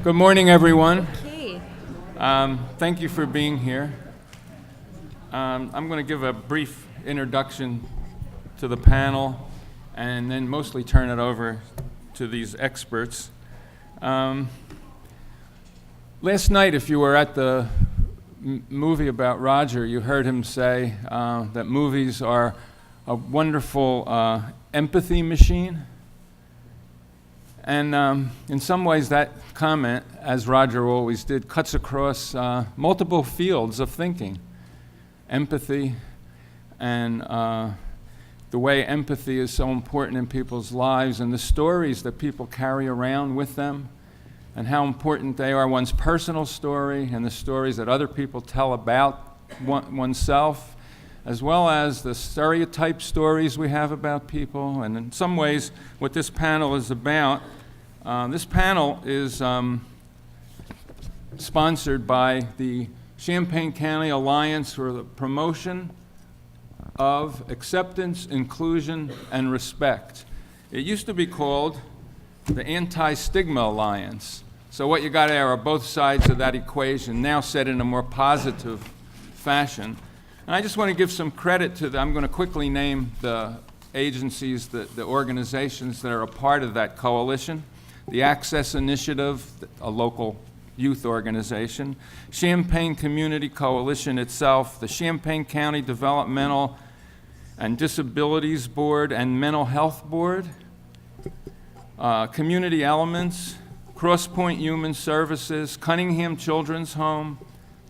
Good morning, everyone. Okay. Thank you for being here. I'm going to give a brief introduction to the panel and then mostly turn it over to these experts. Last night, if you were at the movie about Roger, you heard him say that movies are a wonderful empathy machine. And in some ways, that comment, as Roger always did, cuts across multiple fields of thinking. Empathy and the way empathy is so important in people's lives and the stories that people carry around with them and how important they are, one's personal story and the stories that other people tell about oneself, as well as the stereotype stories we have about people. And in some ways, what this panel is about, this panel is sponsored by the Champaign County Alliance for the Promotion of Acceptance, Inclusion, and Respect. It used to be called the Anti-Stigma Alliance. So what you got there are both sides of that equation, now said in a more positive fashion. And I just want to give some credit to I'm going to quickly name the agencies, the organizations that are a part of that coalition. The Access Initiative, a local youth organization, Champaign Community Coalition itself, the Champaign County Developmental and Disabilities Board and Mental Health Board, Community Elements, Crosspoint Human Services, Cunningham Children's Home,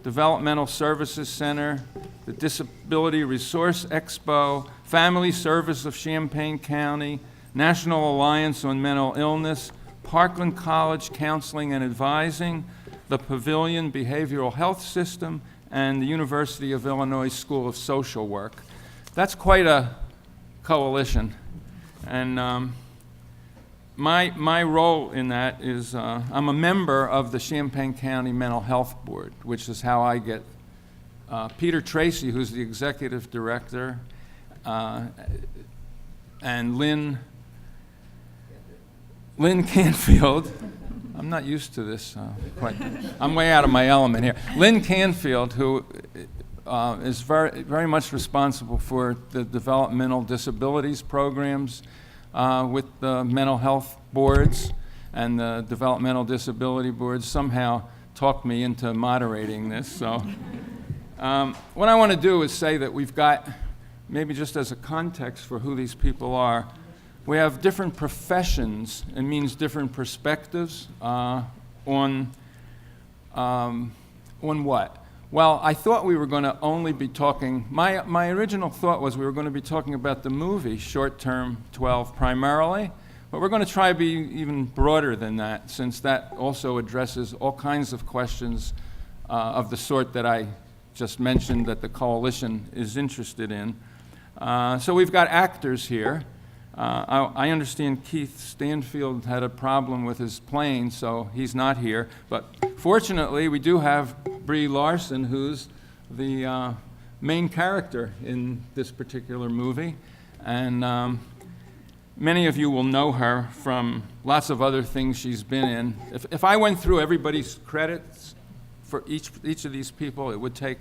Developmental Services Center, the Disability Resource Expo, Family Service of Champaign County, National Alliance on Mental Illness, Parkland College Counseling and Advising, the Pavilion Behavioral Health System, and the University of Illinois School of Social Work. That's quite a coalition. And my role in that is I'm a member of the Champaign County Mental Health Board, which is how I get Peter Tracy, who's the executive director, and Lynn Canfield. I'm not used to this quite. I'm way out of my element here. Lynn Canfield, who is very much responsible for the developmental disabilities programs with the mental health boards and the developmental disability boards, somehow talked me into moderating this. So what I want to do is say that we've got, maybe just as a context for who these people are, we have different professions. It means different perspectives on what? Well, I thought we were going to only be talking, my original thought was we were going to be talking about the movie Short Term 12 primarily, but we're going to try to be even broader than that, since that also addresses all kinds of questions of the sort that I just mentioned that the coalition is interested in. So we've got actors here. I understand Keith Stanfield had a problem with his plane, so he's not here. But fortunately, we do have Brie Larson, who's the main character in this particular movie. And many of you will know her from lots of other things she's been in. If I went through everybody's credits for each of these people, it would take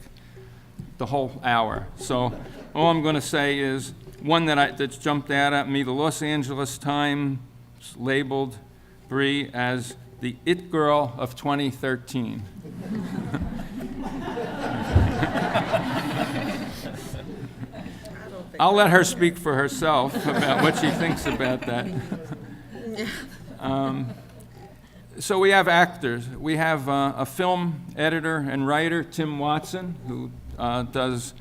the whole hour. So all I'm going to say is, one that's jumped out at me, the Los Angeles Times labeled Brie as the It Girl of 2013. I'll let her speak for herself about what she thinks about that. So we have actors. We have a film editor and writer, Tim Watson, who does,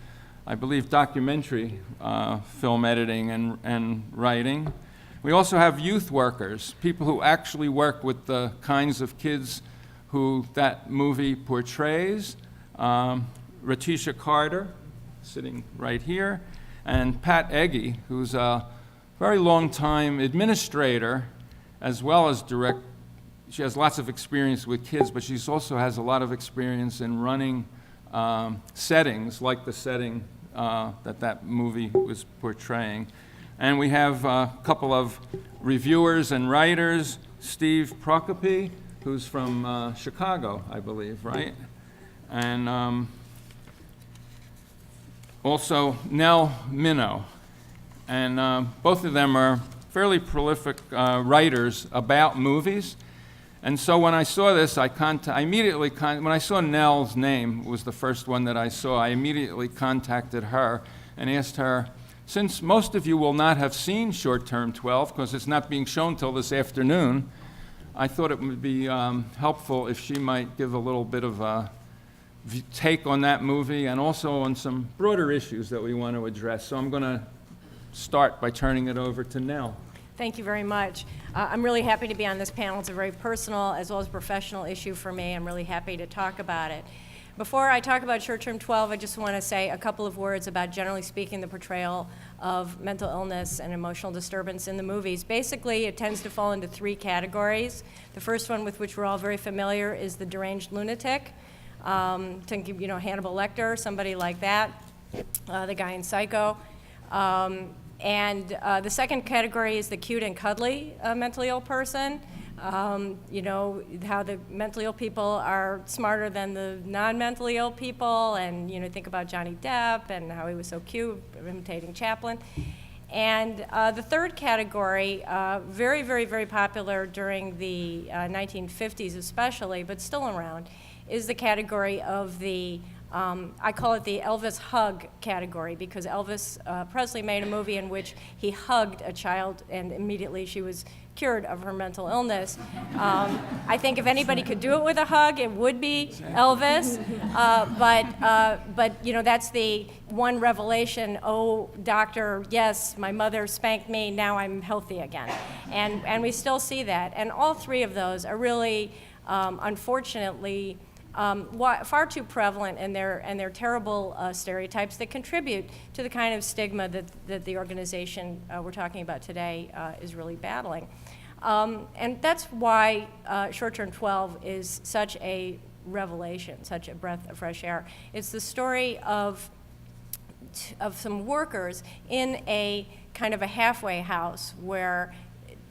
I believe, documentary film editing and writing. We also have youth workers, people who actually work with the kinds of kids who that movie portrays. Ratisha Carter, sitting right here, and Pat Eggy, who's a very long-time administrator as well as direct. She has lots of experience with kids, but she also has a lot of experience in running settings like the setting that movie was portraying. And we have a couple of reviewers and writers, Steve Prokopi, who's from Chicago, I believe, right? And also Nell Minow. And both of them are fairly prolific writers about movies. And so when I saw this, when I saw Nell's name, was the first one that I saw, I immediately contacted her and asked her, since most of you will not have seen Short Term 12, because it's not being shown till this afternoon, I thought it would be helpful if she might give a little bit of a take on that movie and also on some broader issues that we want to address. So I'm going to start by turning it over to Nell. Thank you very much. I'm really happy to be on this panel. It's a very personal as well as professional issue for me. I'm really happy to talk about it. Before I talk about Short Term 12, I just want to say a couple of words about, generally speaking, the portrayal of mental illness and emotional disturbance in the movies. Basically, it tends to fall into three categories. The first one, with which we're all very familiar, is the deranged lunatic. Hannibal Lecter, somebody like that, the guy in Psycho. And the second category is the cute and cuddly mentally ill person. How the mentally ill people are smarter than the non-mentally ill people, and think about Johnny Depp and how he was so cute, imitating Chaplin. And the third category, very, very, very popular during the 1950s especially, but still around, is the category of the I call it the Elvis hug category, because Elvis Presley made a movie in which he hugged a child and immediately she was cured of her mental illness. I think if anybody could do it with a hug, it would be Elvis. But that's the one revelation. Oh, doctor, yes, my mother spanked me. Now I'm healthy again, and we still see that. And all three of those are really, unfortunately, far too prevalent, and they're terrible stereotypes that contribute to the kind of stigma that the organization we're talking about today is really battling. And that's why Short Term 12 is such a revelation, such a breath of fresh air. It's the story of some workers in a kind of a halfway house where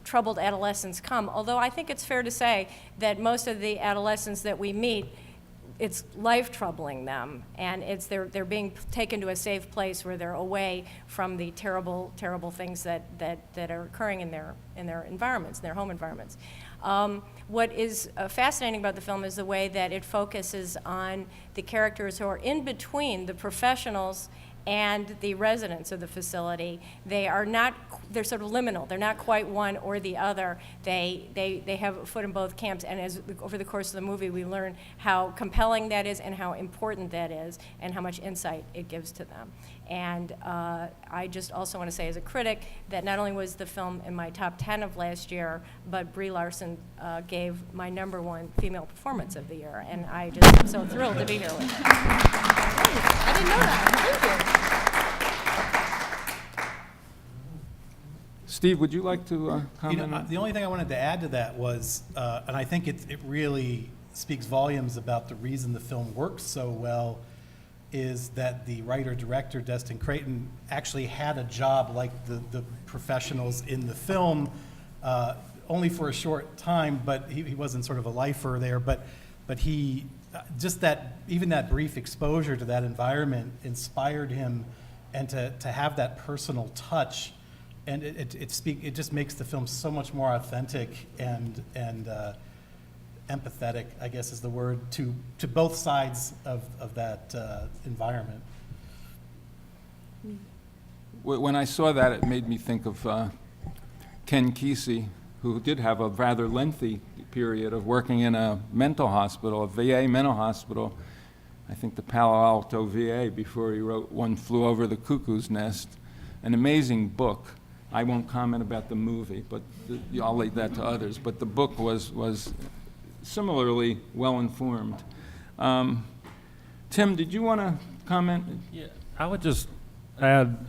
troubled adolescents come, although I think it's fair to say that most of the adolescents that we meet, it's life troubling them, and they're being taken to a safe place where they're away from the terrible things that are occurring in their environments, in their home environments. What is fascinating about the film is the way that it focuses on the characters who are in between the professionals and the residents of the facility. They're sort of liminal. They're not quite one or the other. They have a foot in both camps, and over the course of the movie, we learn how compelling that is and how important that is and how much insight it gives to them. And I just also want to say as a critic that not only was the film in my top 10 of last year, but Brie Larson gave my #1 female performance of the year, and I just am so thrilled to be here with her. I didn't know that. Thank you. Steve, would you like to comment on? The only thing I wanted to add to that was, and I think it really speaks volumes about the reason the film works so well, is that the writer-director, Destin Creighton, actually had a job like the professionals in the film, only for a short time, but he wasn't sort of a lifer there, but he, just even that brief exposure to that environment inspired him, and to have that personal touch, and it just makes the film so much more authentic and empathetic, I guess is the word, to both sides of that environment. When I saw that, it made me think of Ken Kesey, who did have a rather lengthy period of working in a mental hospital, a VA mental hospital, I think the Palo Alto VA, before he wrote One Flew Over the Cuckoo's Nest, an amazing book. I won't comment about the movie, but I'll leave that to others. But the book was similarly well-informed. Tim, did you want to comment? Yeah, I would just add,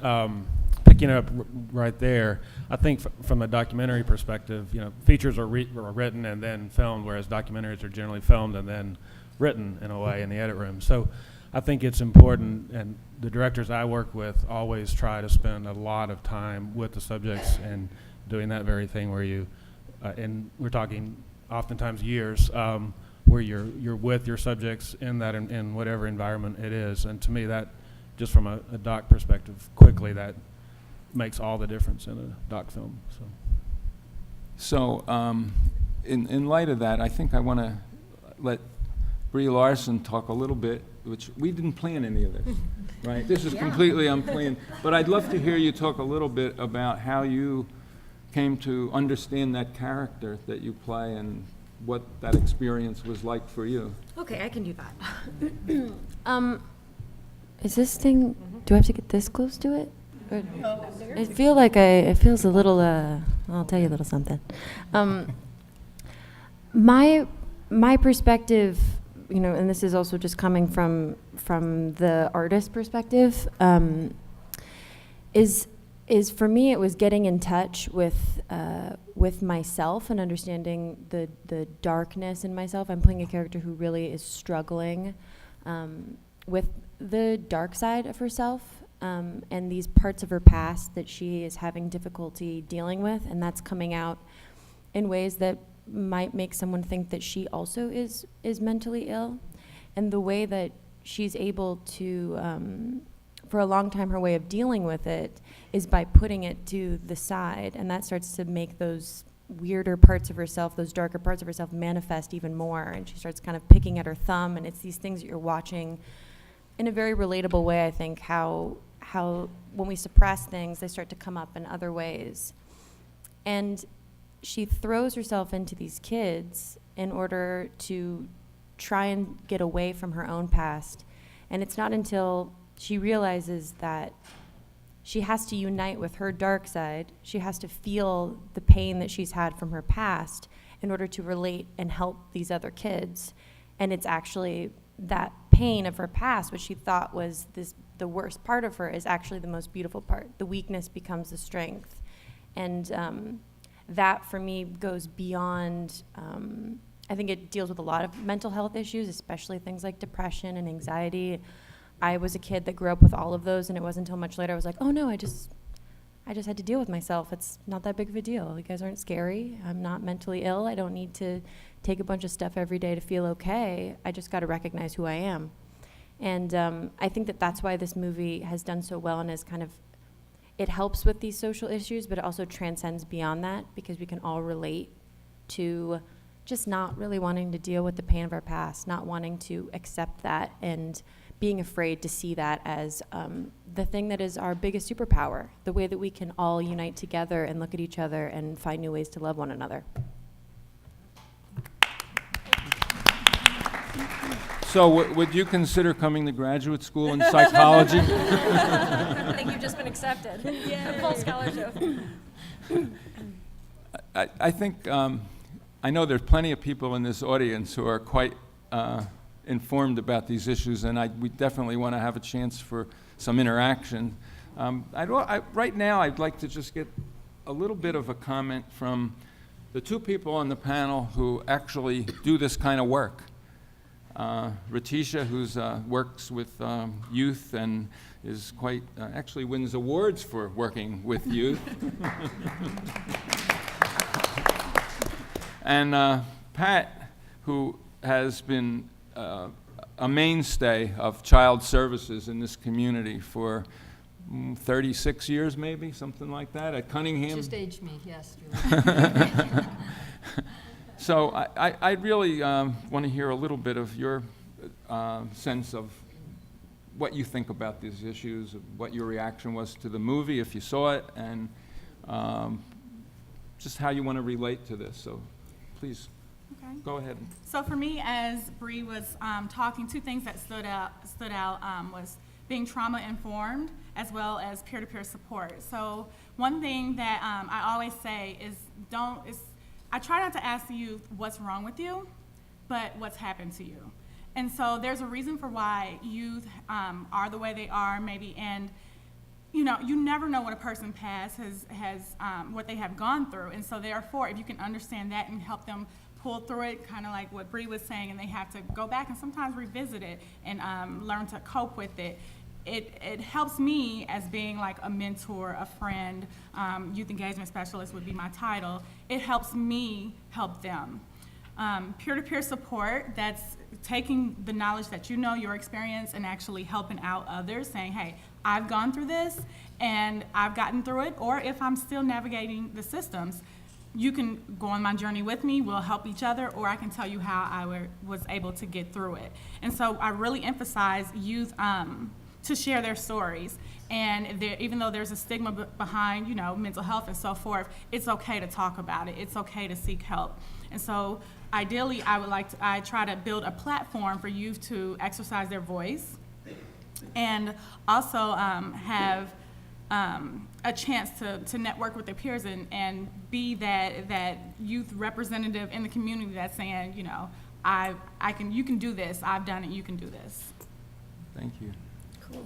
picking up right there, I think from a documentary perspective, features are written and then filmed, whereas documentaries are generally filmed and then written in a way in the edit room. So I think it's important, and the directors I work with always try to spend a lot of time with the subjects and doing that very thing where and we're talking oftentimes years, where you're with your subjects in that in whatever environment it is. And to me, that just from a doc perspective, quickly that makes all the difference in a doc film. So, in light of that, I think I want to let Brie Larson talk a little bit, which we didn't plan any of this, right? This is completely unplanned. But I'd love to hear you talk a little bit about how you came to understand that character that you play and what that experience was like for you. Okay, I can do that. Is this thing, do I have to get this close to it? Or, I feel like it feels a little, I'll tell you a little something. My perspective, you know, and this is also just coming from the artist perspective, is for me, it was getting in touch with myself and understanding the darkness in myself. I'm playing a character who really is struggling with the dark side of herself, and these parts of her past that she is having difficulty dealing with, and that's coming out in ways that might make someone think that she also is mentally ill. And the way that she's able to, for a long time, her way of dealing with it is by putting it to the side, and that starts to make those weirder parts of herself, those darker parts of herself, manifest even more, and she starts kind of picking at her thumb, and it's these things that you're watching in a very relatable way, I think, how when we suppress things, they start to come up in other ways. And she throws herself into these kids in order to try and get away from her own past. And it's not until she realizes that she has to unite with her dark side, she has to feel the pain that she's had from her past in order to relate and help these other kids. And it's actually that pain of her past, which she thought was the worst part of her, is actually the most beautiful part. The weakness becomes the strength. And that, for me, goes beyond, I think it deals with a lot of mental health issues, especially things like depression and anxiety. I was a kid that grew up with all of those, and it wasn't until much later I was like, oh no, I just had to deal with myself. It's not that big of a deal. You guys aren't scary. I'm not mentally ill. I don't need to take a bunch of stuff every day to feel okay. I just got to recognize who I am. And I think that that's why this movie has done so well, and is kind of, it helps with these social issues, but it also transcends beyond that, because we can all relate to just not really wanting to deal with the pain of our past, not wanting to accept that, and being afraid to see that as the thing that is our biggest superpower, the way that we can all unite together and look at each other and find new ways to love one another. So would you consider coming to graduate school in psychology? I think you've just been accepted. Yeah. Full scholarship. I think, I know there's plenty of people in this audience who are quite informed about these issues, and we definitely want to have a chance for some interaction. Right now, I'd like to just get a little bit of a comment from the two people on the panel who actually do this kind of work. Ratisha, who works with youth and is quite, actually wins awards for working with youth. And Pat, who has been a mainstay of child services in this community for 36 years, maybe, something like that, at Cunningham. Just aged me, yes. So I really want to hear a little bit of your sense of what you think about these issues, what your reaction was to the movie, if you saw it, and just how you want to relate to this. So please, go ahead. So for me, as Bree was talking, two things that stood out was being trauma informed as well as peer-to-peer support. So one thing that I always say is I try not to ask the youth what's wrong with you, but what's happened to you. And so there's a reason for why youth are the way they are, maybe, and you never know what a person past has what they have gone through. And so therefore, if you can understand that and help them pull through it, kind of like what Bree was saying, and they have to go back and sometimes revisit it and learn to cope with it. It helps me as being like a mentor, a friend, youth engagement specialist would be my title. It helps me help them. peer-to-peer support, that's taking the knowledge that you know, your experience, and actually helping out others, saying, hey, I've gone through this and I've gotten through it, or if I'm still navigating the systems, you can go on my journey with me, we'll help each other, or I can tell you how I was able to get through it. And so I really emphasize youth to share their stories. And even though there's a stigma behind, you know, mental health and so forth, it's okay to talk about it. It's okay to seek help. And so ideally, I try to build a platform for youth to exercise their voice, and also have a chance to network with their peers and be that youth representative in the community that's saying, you know, you can do this, I've done it, you can do this. Thank you. Cool.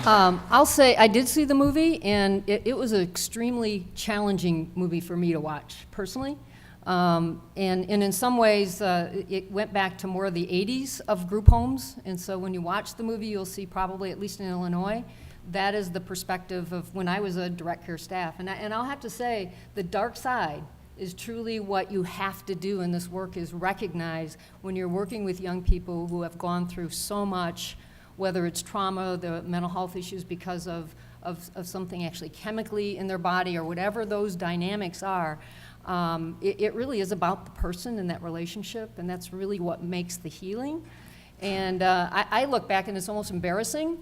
I'll say I did see the movie, and it was an extremely challenging movie for me to watch personally. And in some ways, it went back to more of the 80s of group homes. And so when you watch the movie, you'll see probably, at least in Illinois, that is the perspective of when I was a direct care staff. And I'll have to say, the dark side is truly what you have to do in this work, is recognize when you're working with young people who have gone through so much, whether it's trauma, the mental health issues because of something actually chemically in their body, or whatever those dynamics are. It really is about the person and that relationship, and that's really what makes the healing. And I look back and it's almost embarrassing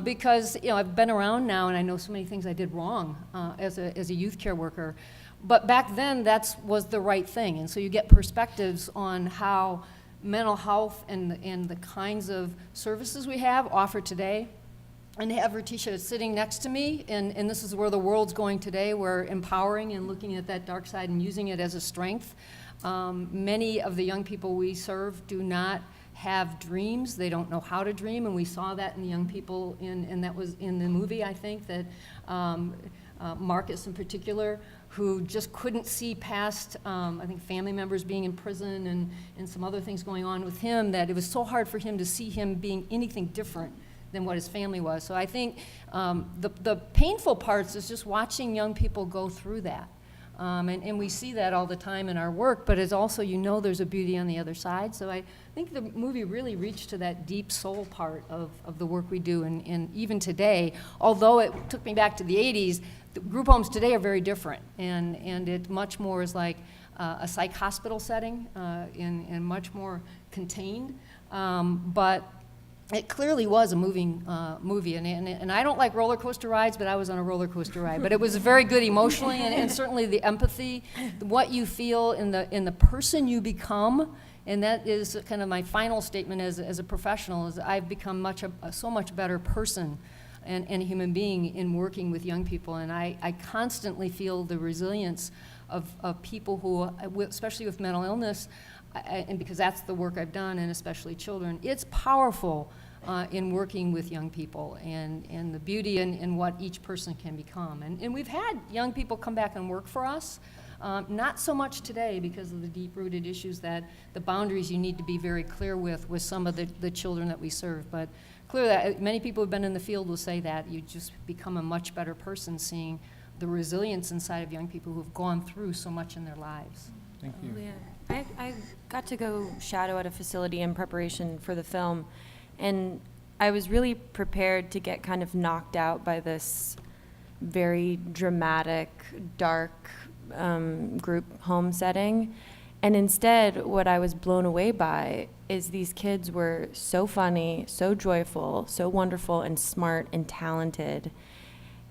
because, you know, I've been around now and I know so many things I did wrong as a youth care worker. But back then, that was the right thing. And so you get perspectives on how mental health and the kinds of services we have offered today. And to have Ratisha sitting next to me, and this is where the world's going today, we're empowering and looking at that dark side and using it as a strength. Many of the young people we serve do not have dreams. They don't know how to dream, and we saw that in the young people, and that was in the movie, I think, that Marcus in particular, who just couldn't see past, I think, family members being in prison and some other things going on with him, that it was so hard for him to see him being anything different than what his family was. So I think the painful parts is just watching young people go through that. And we see that all the time in our work, but it's also, you know, there's a beauty on the other side. So I think the movie really reached to that deep soul part of the work we do. And even today, although it took me back to the 80s, the group homes today are very different. And it much more is like a psych hospital setting and much more contained. But it clearly was a moving movie, and I don't like roller coaster rides, but I was on a roller coaster ride. But it was very good emotionally, and certainly the empathy, what you feel in the person you become, and that is kind of my final statement as a professional, is I've become so much better person and a human being in working with young people, and I constantly feel the resilience of people who, especially with mental illness, and because that's the work I've done, and especially children, it's powerful in working with young people and the beauty in what each person can become. And we've had young people come back and work for us, not so much today because of the deep-rooted issues that the boundaries you need to be very clear with some of the children that we serve. But clearly, that many people who've been in the field will say that you just become a much better person seeing the resilience inside of young people who've gone through so much in their lives. Thank you. Yeah. I got to go shadow at a facility in preparation for the film, and I was really prepared to get kind of knocked out by this very dramatic, dark group home setting. And instead, what I was blown away by is these kids were so funny, so joyful, so wonderful and smart and talented.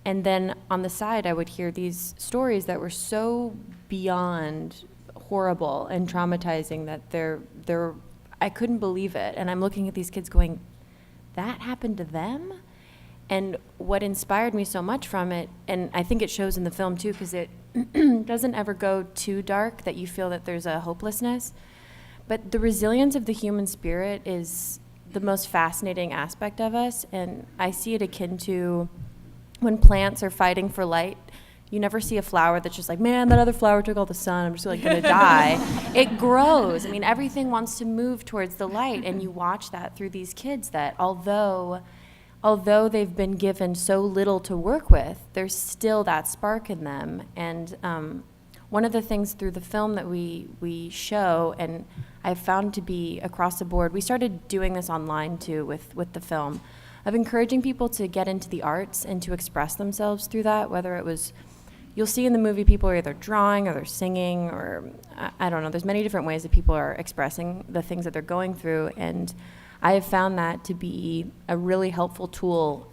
And then on the side, I would hear these stories that were so beyond horrible and traumatizing that I couldn't believe it. And I'm looking at these kids going, that happened to them? And what inspired me so much from it, and I think it shows in the film too, because it doesn't ever go too dark that you feel that there's a hopelessness, but the resilience of the human spirit is the most fascinating aspect of us. And I see it akin to when plants are fighting for light. You never see a flower that's just like, man, that other flower took all the sun, I'm just like gonna die. It grows. I mean, everything wants to move towards the light, and you watch that through these kids that although they've been given so little to work with, there's still that spark in them. And one of the things through the film that we show, and I've found to be across the board, we started doing this online too with the film, of encouraging people to get into the arts and to express themselves through that, whether it was, you'll see in the movie people are either drawing or they're singing, or I don't know, there's many different ways that people are expressing the things that they're going through, and I have found that to be a really helpful tool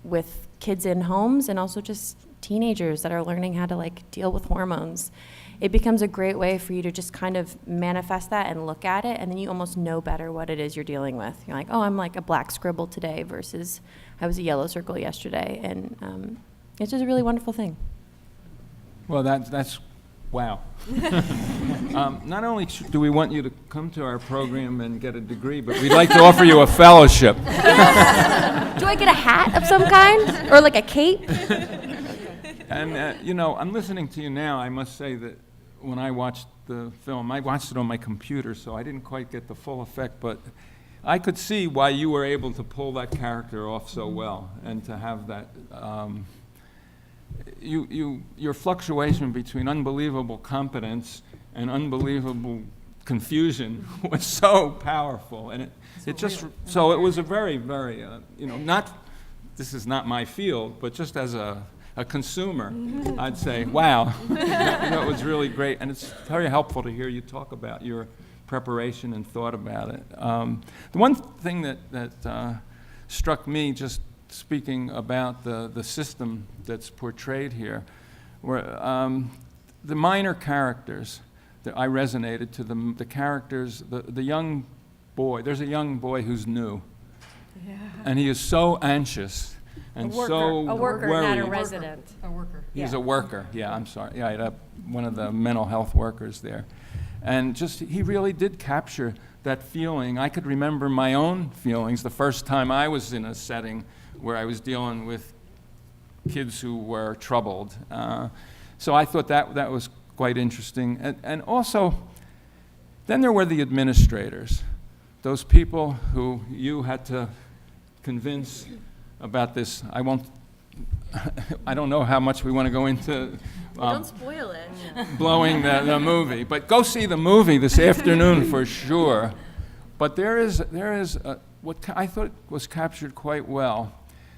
with kids in homes and also just teenagers that are learning how to like deal with hormones. It becomes a great way for you to just kind of manifest that and look at it, and then you almost know better what it is you're dealing with. You're like, oh, I'm like a black scribble today versus I was a yellow circle yesterday, and it's just a really wonderful thing. Well, that's wow. Not only do we want you to come to our program and get a degree, but we'd like to offer you a fellowship. Do I get a hat of some kind or like a cape? And, you know, I'm listening to you now. I must say that when I watched the film, I watched it on my computer, so I didn't quite get the full effect, but I could see why you were able to pull that character off so well and to have that, your fluctuation between unbelievable competence and unbelievable confusion was so powerful. And it just, so it was a very, very, you know, not, this is not my field, but just as a consumer, I'd say, wow, that was really great. And it's very helpful to hear you talk about your preparation and thought about it. The one thing that struck me, just speaking about the system that's portrayed here, were the minor characters that I resonated to, the characters, the young boy. There's a young boy who's new, and he is so anxious and so a worker, worried. not a resident. A worker. He's a worker. Yeah, I'm sorry. Yeah, I had one of the mental health workers there. And just, he really did capture that feeling. I could remember my own feelings the first time I was in a setting where I was dealing with kids who were troubled. So I thought that was quite interesting. And also, then there were the administrators, those people who you had to convince about this. I don't know how much we want to go into Don't spoil it. blowing the movie, but go see the movie this afternoon for sure. But there is what I thought was captured quite well.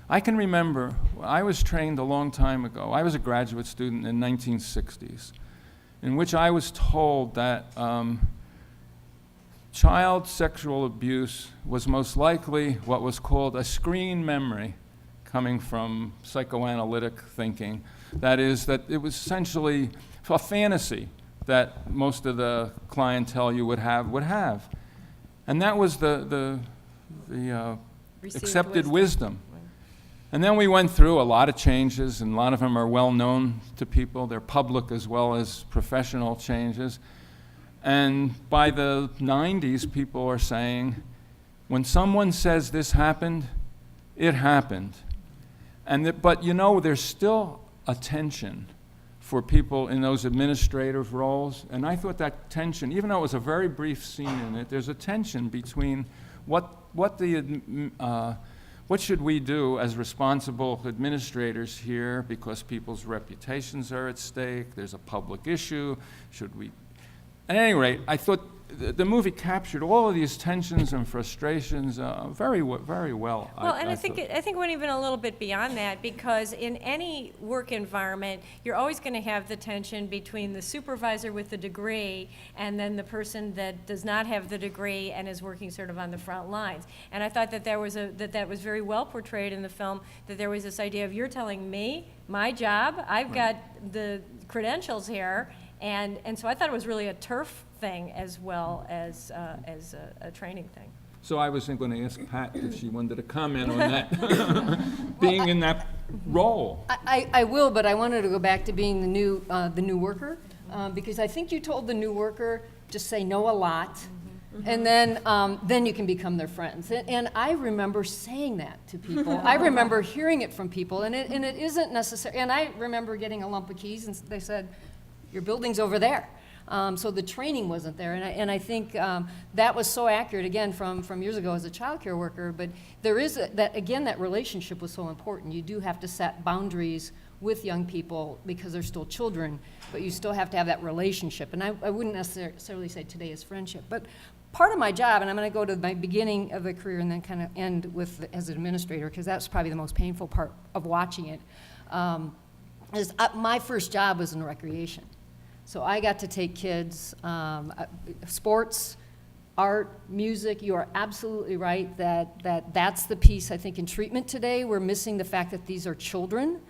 I can remember, I was trained a long time ago. I was a graduate student in the 1960s, in which I was told that child sexual abuse was most likely what was called a screen memory, coming from psychoanalytic thinking. That is, that it was essentially a fantasy that most of the clientele you would have. And that was the accepted wisdom. And then we went through a lot of changes, and a lot of them are well known to people. They're public as well as professional changes. And by the 90s, people are saying, when someone says this happened, it happened. But you know, there's still a tension for people in those administrative roles. And I thought that tension, even though it was a very brief scene in it, there's a tension between what should we do as responsible administrators here, because people's reputations are at stake, there's a public issue, should we? At any rate, I thought the movie captured all of these tensions and frustrations very well. Well, and I think it went even a little bit beyond that, because in any work environment, you're always going to have the tension between the supervisor with the degree and then the person that does not have the degree and is working sort of on the front lines. And I thought that that was very well portrayed in the film, that there was this idea of, you're telling me my job, I've got the credentials here, and so I thought it was really a turf thing as well as a training thing. So I was going to ask Pat if she wanted to comment on that, being in that role. I will, but I wanted to go back to being the new worker, because I think you told the new worker to say no a lot, and then you can become their friends. And I remember saying that to people. I remember hearing it from people, and it isn't necessary. And I remember getting a lump of keys, and they said, "Your building's over there." So the training wasn't there, and I think that was so accurate, again, from years ago as a child care worker. But there is that relationship was so important. You do have to set boundaries with young people because they're still children, but you still have to have that relationship. And I wouldn't necessarily say today is friendship, but part of my job, and I'm going to go to my beginning of a career and then kind of end with as an administrator, because that's probably the most painful part of watching it, is my first job was in recreation. So I got to take kids, sports, art, music. You are absolutely right that's the piece, I think, in treatment today. We're missing the fact that these are children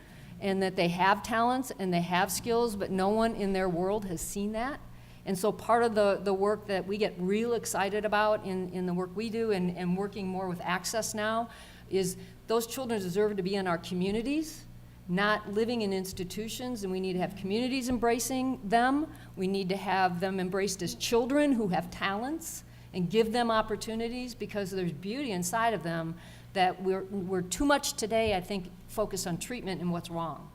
and that they have talents and they have skills, but no one in their world has seen that. And so part of the work that we get real excited about in the work we do and working more with Access now is those children deserve to be in our communities, not living in institutions, and we need to have communities embracing them. We need to have them embraced as children who have talents and give them opportunities, because there's beauty inside of them that we're too much today, I think, focused on treatment and what's wrong.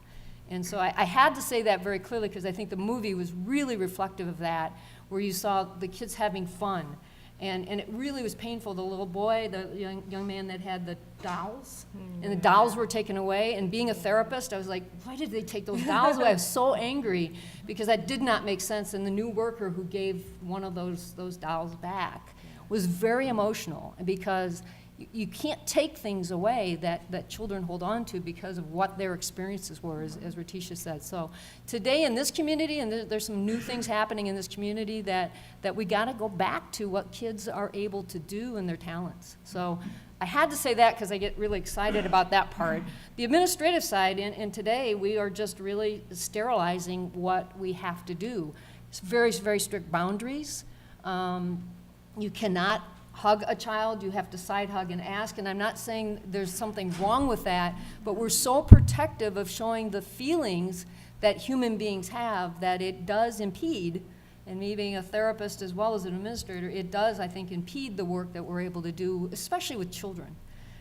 And so I had to say that very clearly, because I think the movie was really reflective of that, where you saw the kids having fun. And it really was painful. The little boy, the young man that had the dolls, and the dolls were taken away. And being a therapist, I was like, why did they take those dolls away? I was so angry, because that did not make sense. And the new worker who gave one of those dolls back was very emotional, because you can't take things away that children hold on to because of what their experiences were, as Ratisha said. So today in this community, and there's some new things happening in this community, that we got to go back to what kids are able to do and their talents. So I had to say that because I get really excited about that part. The administrative side, and today we are just really sterilizing what we have to do. It's very, very strict boundaries. You cannot hug a child, you have to side hug and ask, and I'm not saying there's something wrong with that, but we're so protective of showing the feelings that human beings have that it does impede, and me being a therapist as well as an administrator, it does, I think, impede the work that we're able to do, especially with children.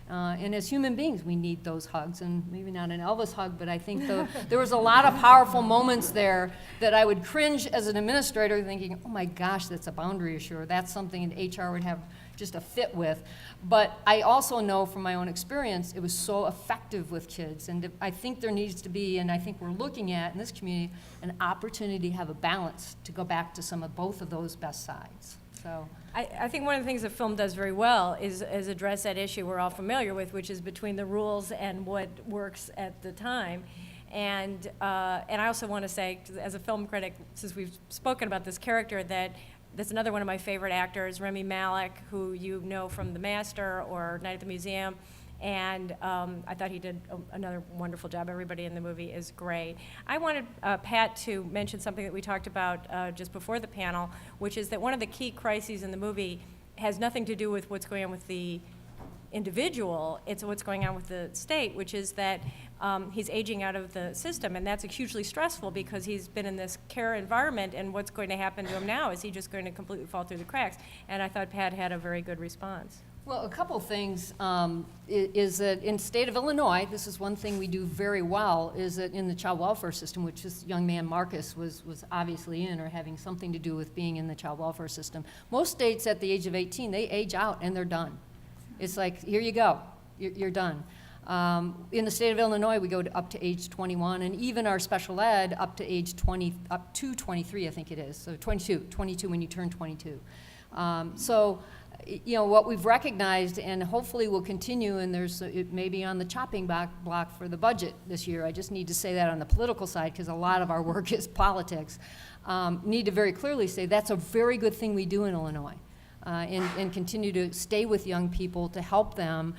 And as human beings, we need those hugs, and maybe not an Elvis hug, but I think there was a lot of powerful moments there that I would cringe as an administrator thinking, oh my gosh, that's a boundary issue, or that's something an HR would have just a fit with. But I also know from my own experience, it was so effective with kids. And I think there needs to be, and I think we're looking at in this community, an opportunity to have a balance to go back to some of both of those best sides. So I think one of the things the film does very well is address that issue we're all familiar with, which is between the rules and what works at the time. And I also want to say, as a film critic, since we've spoken about this character, that's another one of my favorite actors, Rami Malek, who you know from The Master or Night at the Museum. And I thought he did another wonderful job. Everybody in the movie is great. I wanted Pat to mention something that we talked about just before the panel, which is that one of the key crises in the movie has nothing to do with what's going on with the individual, it's what's going on with the state, which is that he's aging out of the system, and that's hugely stressful because he's been in this care environment, and what's going to happen to him now? Is he just going to completely fall through the cracks? And I thought Pat had a very good response. Well, a couple things is that in the state of Illinois, this is one thing we do very well, is that in the child welfare system, which this young man Marcus was obviously in or having something to do with being in the child welfare system, most states at the age of 18, they age out and they're done. It's like, here you go, you're done. In the state of Illinois, we go up to age 21, and even our special ed up to age 20, up to 23, I think it is. So 22 when you turn 22. So, you know, what we've recognized, and hopefully will continue, and it may be on the chopping block for the budget this year. I just need to say that on the political side, because a lot of our work is politics. Need to very clearly say that's a very good thing we do in Illinois. And continue to stay with young people to help them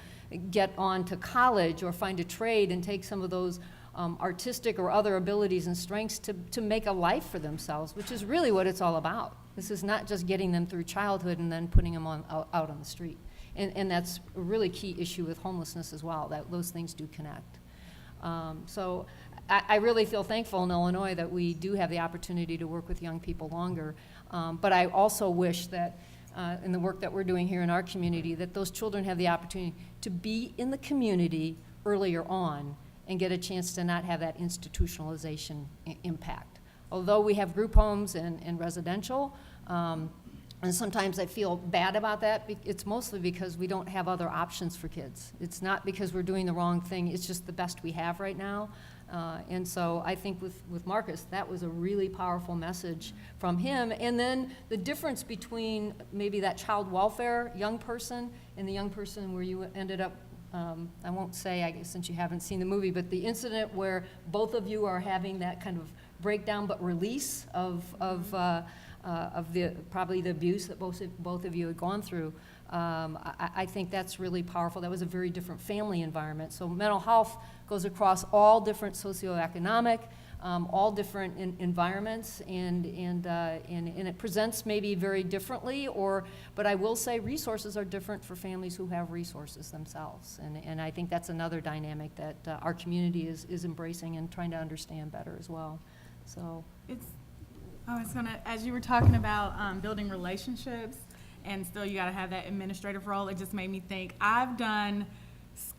get on to college or find a trade and take some of those artistic or other abilities and strengths to make a life for themselves, which is really what it's all about. This is not just getting them through childhood and then putting them out on the street. And that's a really key issue with homelessness as well, that those things do connect. So I really feel thankful in Illinois that we do have the opportunity to work with young people longer. But I also wish that in the work that we're doing here in our community, that those children have the opportunity to be in the community earlier on and get a chance to not have that institutionalization impact. Although we have group homes and residential, and sometimes I feel bad about that, it's mostly because we don't have other options for kids. It's not because we're doing the wrong thing, it's just the best we have right now. And so I think with Marcus, that was a really powerful message from him. And then the difference between maybe that child welfare young person and the young person where you ended up, I won't say, I guess, since you haven't seen the movie, but the incident where both of you are having that kind of breakdown but release of the probably the abuse that both of you had gone through. I think that's really powerful. That was a very different family environment. So mental health goes across all different socioeconomic, all different environments, and it presents maybe very differently. But I will say resources are different for families who have resources themselves, and I think that's another dynamic that our community is embracing and trying to understand better as well. So as you were talking about building relationships, and still you gotta have that administrative role, it just made me think, I've done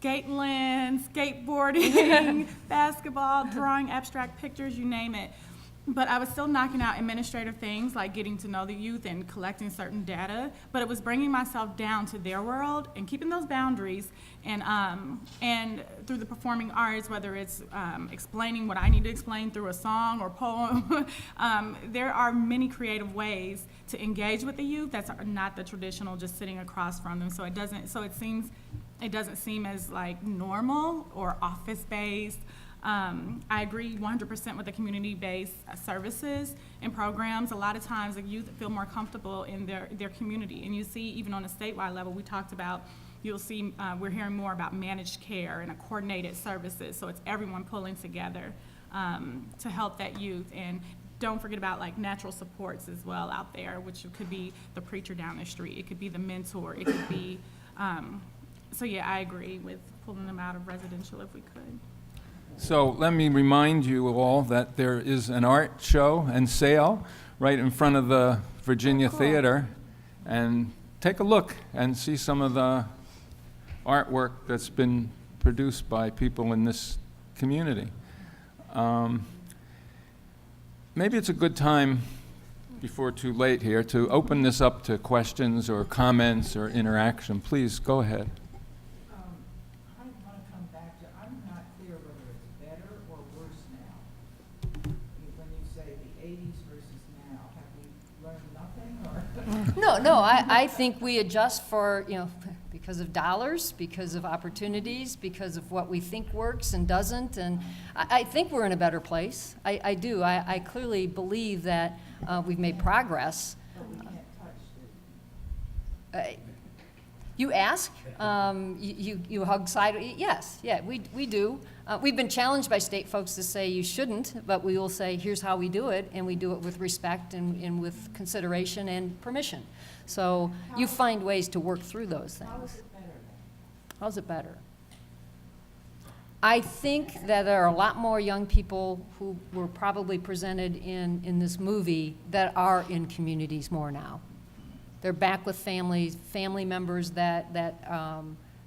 skateland, skateboarding, basketball, drawing abstract pictures, you name it. But I was still knocking out administrative things like getting to know the youth and collecting certain data, but it was bringing myself down to their world and keeping those boundaries, and through the performing arts, whether it's explaining what I need to explain through a song or poem, there are many creative ways to engage with the youth that's not the traditional just sitting across from them. So it doesn't seem as like normal or office-based. I agree 100% with the community-based services and programs. A lot of times the youth feel more comfortable in their community. And you see, even on a statewide level, we talked about, you'll see, we're hearing more about managed care and a coordinated services. So it's everyone pulling together to help that youth. And don't forget about like natural supports as well out there, which could be the preacher down the street. It could be the mentor. It could be, so yeah, I agree with pulling them out of residential if we could. So let me remind you all that there is an art show and sale right in front of the Virginia Theater. And take a look and see some of the artwork that's been produced by people in this community. Maybe it's a good time, before too late here, to open this up to questions or comments or interaction. Please, go ahead. I want to come back to, I'm not clear whether it's better or worse now. When you say the 80s versus now, have we learned nothing, or? No, I think we adjust for, because of dollars, because of opportunities, because of what we think works and doesn't, and I think we're in a better place. I do. I clearly believe that we've made progress. But we can't touch it. You ask, you hug sideways. Yes, yeah, we do. We've been challenged by state folks to say you shouldn't, but we will say here's how we do it, and we do it with respect and with consideration and permission. So you find ways to work through those things. How is it better then? How's it better? I think that there are a lot more young people who were probably presented in this movie that are in communities more now. They're back with families, family members that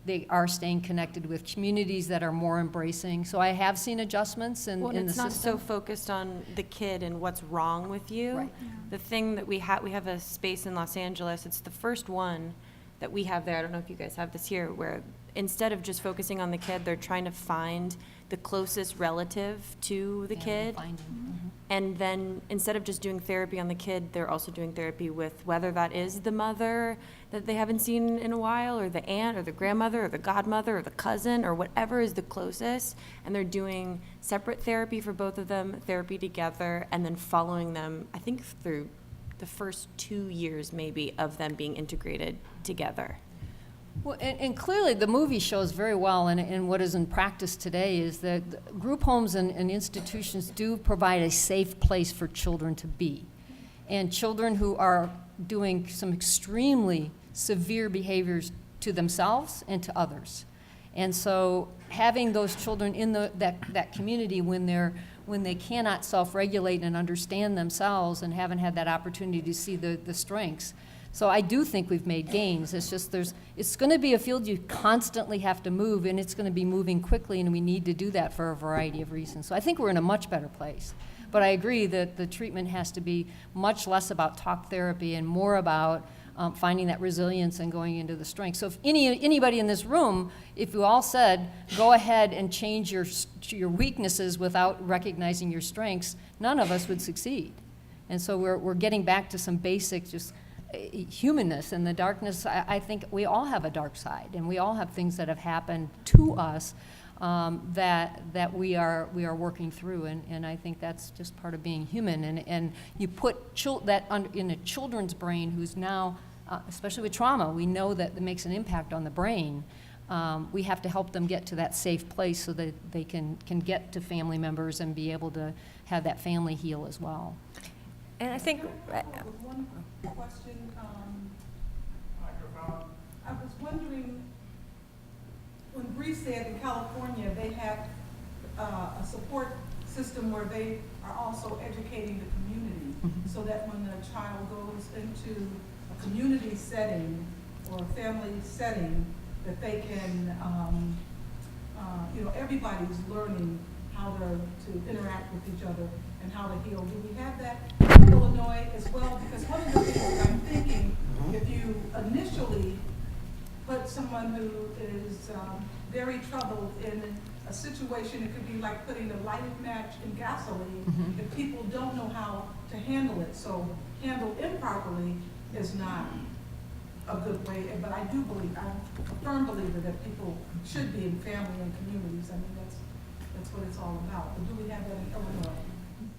they are staying connected with, communities that are more embracing. So I have seen adjustments in the system. Well, it's not so focused on the kid and what's wrong with you. Right. Yeah. The thing that we have a space in Los Angeles. It's the first one that we have there. I don't know if you guys have this here, where instead of just focusing on the kid, they're trying to find the closest relative to the kid. And then instead of just doing therapy on the kid, they're also doing therapy with whether that is the mother that they haven't seen in a while, or the aunt, or the grandmother, or the godmother, or the cousin, or whatever is the closest. And they're doing separate therapy for both of them, therapy together, and then following them, I think, through the first 2 years maybe of them being integrated together. Well, and clearly the movie shows very well, and what is in practice today is that group homes and institutions do provide a safe place for children to be. And children who are doing some extremely severe behaviors to themselves and to others. And so having those children in that community when they cannot self-regulate and understand themselves and haven't had that opportunity to see the strengths. So I do think we've made gains. It's just it's going to be a field you constantly have to move, and it's going to be moving quickly, and we need to do that for a variety of reasons. So I think we're in a much better place. But I agree that the treatment has to be much less about talk therapy and more about finding that resilience and going into the strength. So if anybody in this room, if you all said, go ahead and change your weaknesses without recognizing your strengths, none of us would succeed. And so we're getting back to some basic just humanness and the darkness. I think we all have a dark side, and we all have things that have happened to us that we are working through, and I think that's just part of being human. And you put that in a children's brain who's now, especially with trauma, we know that it makes an impact on the brain. We have to help them get to that safe place so that they can get to family members and be able to have that family heal as well. And I think, One question. I was wondering, when Bree said in California they have a support system where they are also educating the community, so that when a child goes into a community setting or a family setting, that they can, everybody's learning how to interact with each other and how to heal. Do we have that in Illinois as well? Because one of the things that I'm thinking, if you initially put someone who is very troubled in a situation, it could be like putting a lighted match in gasoline, if people don't know how to handle it. So handled improperly is not a good way, but I do believe, I'm a firm believer that people should be in family and communities. I mean, that's what it's all about. But do we have that in Illinois?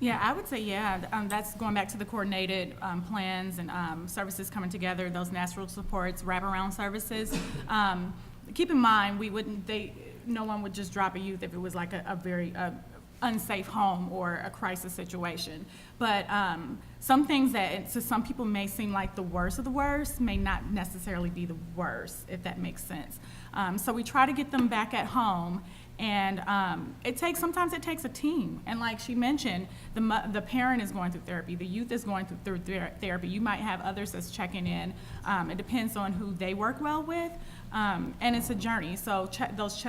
Yeah, I would say, yeah, that's going back to the coordinated plans and services coming together, those natural supports, wraparound services. Keep in mind, no one would just drop a youth if it was like a very unsafe home or a crisis situation. But some things that to some people may seem like the worst of the worst may not necessarily be the worst, if that makes sense. So we try to get them back at home. And sometimes it takes a team. And like she mentioned, the parent is going through therapy, the youth is going through therapy. You might have others that's checking in. It depends on who they work well with. And it's a journey. So those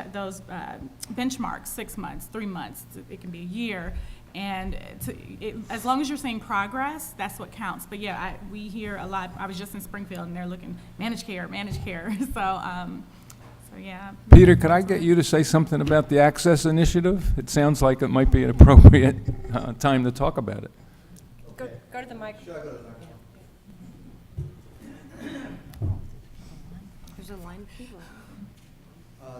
benchmarks, 6 months, 3 months, it can be a year. And as long as you're seeing progress, that's what counts. But yeah, we hear a lot. I was just in Springfield and they're looking managed care. So yeah. Peter, could I get you to say something about the Access Initiative? It sounds like it might be an appropriate time to talk about it. go to the mic. Should I go to the next one? There's a line of people.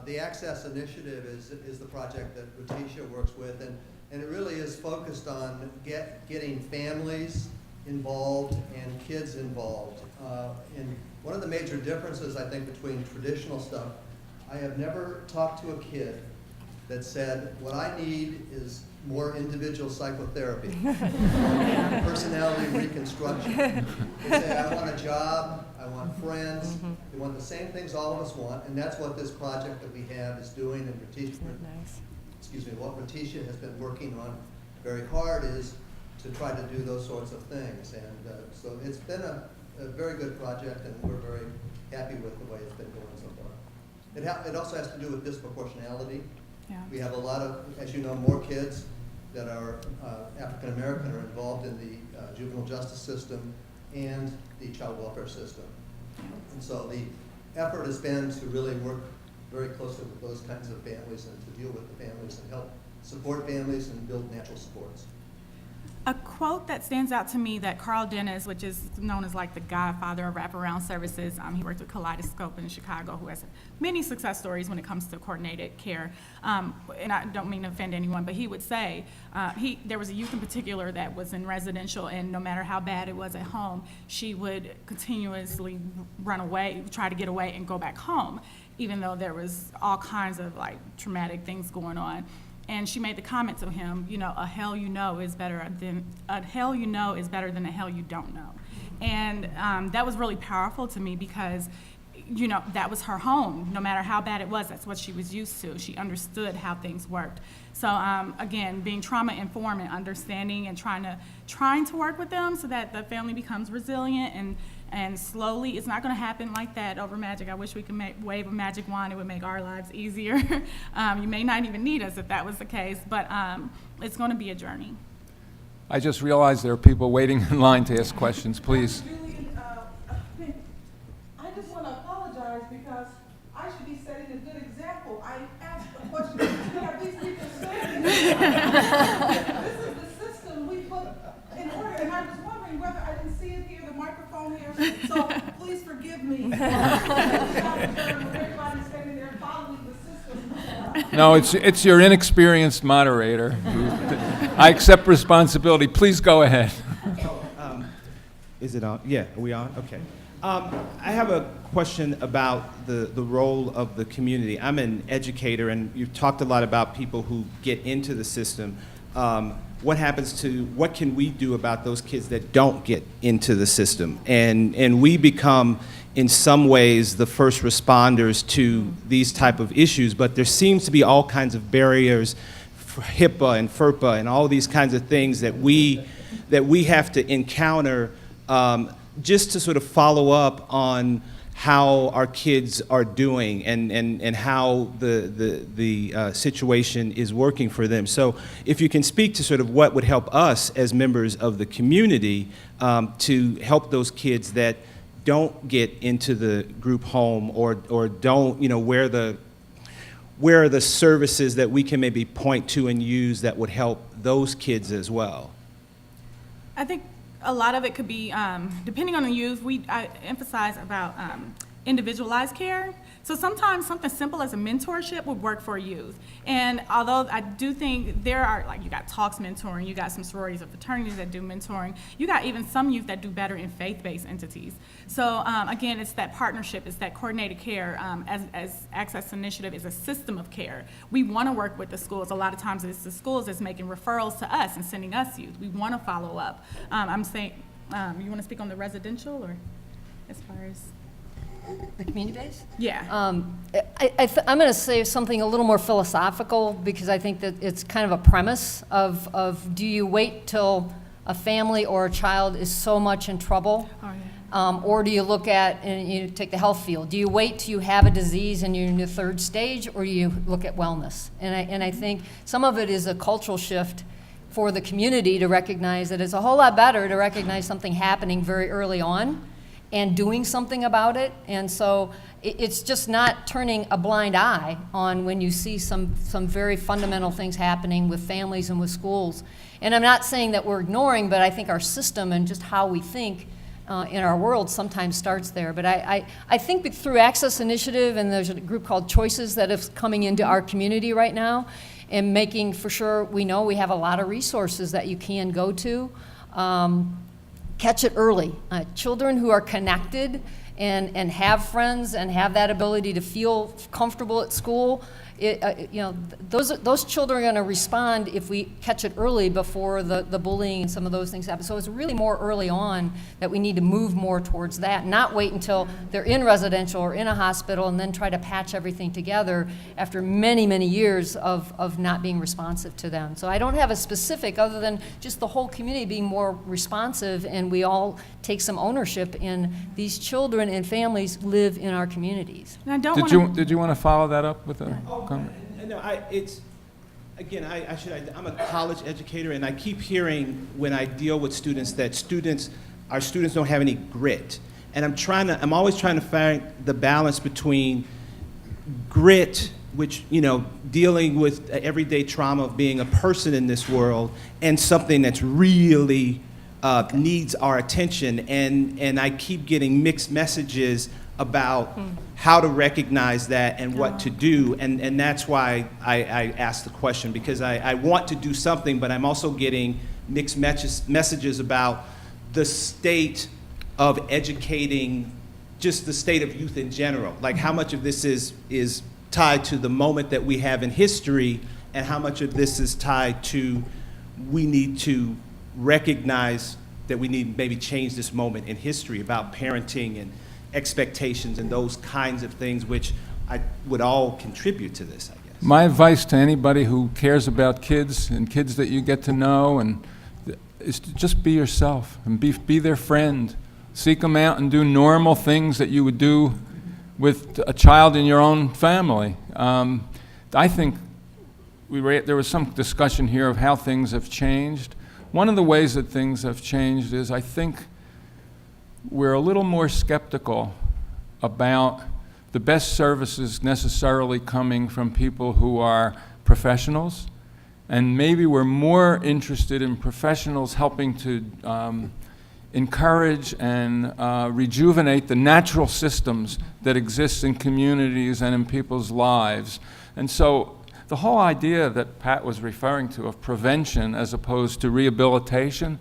The Access Initiative is the project that Letitia works with, and it really is focused on getting families involved and kids involved. And one of the major differences, I think, between traditional stuff, I have never talked to a kid that said, what I need is more individual psychotherapy, personality reconstruction. They say, I want a job, I want friends, they want the same things all of us want, and that's what this project that we have is doing, and what Letitia has been working on very hard is to try to do those sorts of things. And so it's been a very good project, and we're very happy with the way it's been going so far. It also has to do with disproportionality. Yeah. We have a lot of, as you know, more kids that are African American are involved in the juvenile justice system and the child welfare system. And so the effort has been to really work very closely with those kinds of families and to deal with the families and help support families and build natural supports. A quote that stands out to me that Carl Dennis, which is known as like the godfather of wraparound services, he worked with Kaleidoscope in Chicago, who has many success stories when it comes to coordinated care. And I don't mean to offend anyone, but he would say, there was a youth in particular that was in residential, and no matter how bad it was at home, she would continuously run away, try to get away and go back home, even though there was all kinds of like traumatic things going on. And she made the comment to him, a hell you know is better than a hell you don't know. And that was really powerful to me because, that was her home. No matter how bad it was, that's what she was used to. She understood how things worked. So again, being trauma informed and understanding and trying to work with them so that the family becomes resilient and slowly, it's not going to happen like that over magic. I wish we could wave a magic wand. It would make our lives easier. You may not even need us if that was the case, but it's going to be a journey. I just realized there are people waiting in line to ask questions. Please. Julian, I think This is the system we put in order, and I was wondering whether I didn't see it here, the microphone here, so please forgive me. Everybody's standing there following the system. No, it's your inexperienced moderator. I accept responsibility. Please go ahead. Is it on? Yeah, are we on? Okay. I have a question about the role of the community. I'm an educator, and you've talked a lot about people who get into the system. What can we do about those kids that don't get into the system? And we become, in some ways, the first responders to these type of issues, but there seems to be all kinds of barriers for HIPAA and FERPA and all these kinds of things that we have to encounter just to sort of follow up on how our kids are doing and how the situation is working for them. So if you can speak to sort of what would help us as members of the community to help those kids that don't get into the group home or don't, where are the services that we can maybe point to and use that would help those kids as well? I think a lot of it could be, depending on the youth, I emphasize about individualized care. So sometimes something simple as a mentorship would work for a youth. And although I do think there are, like, you got Talks mentoring, you got some sororities or fraternities that do mentoring, you got even some youth that do better in faith-based entities. So again, it's that partnership, it's that coordinated care. As Access Initiative is a system of care. We want to work with the schools. A lot of times it's the schools that's making referrals to us and sending us youth. We want to follow up. I'm saying, you want to speak on the residential or as far as? The community base? Yeah. I'm going to say something a little more philosophical because I think that it's kind of a premise of do you wait till a family or a child is so much in trouble? Oh, yeah. Or do you look at, and you take the health field, do you wait till you have a disease and you're in the third stage, or do you look at wellness? And I think some of it is a cultural shift for the community to recognize that it's a whole lot better to recognize something happening very early on and doing something about it. And so it's just not turning a blind eye on when you see some very fundamental things happening with families and with schools. And I'm not saying that we're ignoring, but I think our system and just how we think in our world sometimes starts there. But I think that through Access Initiative, and there's a group called Choices that is coming into our community right now, and making for sure we know we have a lot of resources that you can go to. Catch it early. Children who are connected and have friends and have that ability to feel comfortable at school, those children are going to respond if we catch it early before the bullying and some of those things happen. So it's really more early on that we need to move more towards that, not wait until they're in residential or in a hospital and then try to patch everything together after many, many years of not being responsive to them. So I don't have a specific other than just the whole community being more responsive, and we all take some ownership in these children and families live in our communities. And I don't Did you want to follow that up with a comment? No, I'm a college educator, and I keep hearing when I deal with students that our students don't have any grit. And I'm always trying to find the balance between grit, which, dealing with everyday trauma of being a person in this world, and something that's really needs our attention. And I keep getting mixed messages about how to recognize that and what to do, and that's why I asked the question, because I want to do something, but I'm also getting mixed messages about the state of educating, just the state of youth in general, like how much of this is tied to the moment that we have in history, and how much of this is tied to we need to recognize that we need maybe change this moment in history about parenting and expectations and those kinds of things, which I would all contribute to this, I guess. My advice to anybody who cares about kids and kids that you get to know is to just be yourself and be their friend. Seek them out and do normal things that you would do with a child in your own family. I think there was some discussion here of how things have changed. One of the ways that things have changed is I think we're a little more skeptical about the best services necessarily coming from people who are professionals And maybe we're more interested in professionals helping to encourage and rejuvenate the natural systems that exist in communities and in people's lives. And so the whole idea that Pat was referring to of prevention as opposed to rehabilitation,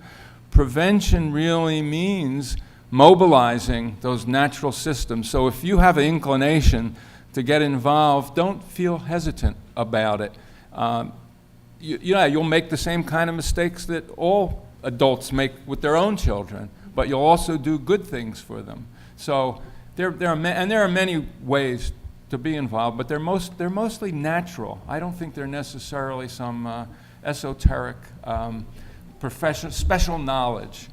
prevention really means mobilizing those natural systems. So if you have an inclination to get involved, don't feel hesitant about it. You'll make the same kind of mistakes that all adults make with their own children, but you'll also do good things for them. So there are many ways to be involved, but they're mostly natural. I don't think they're necessarily some esoteric, professional, special knowledge.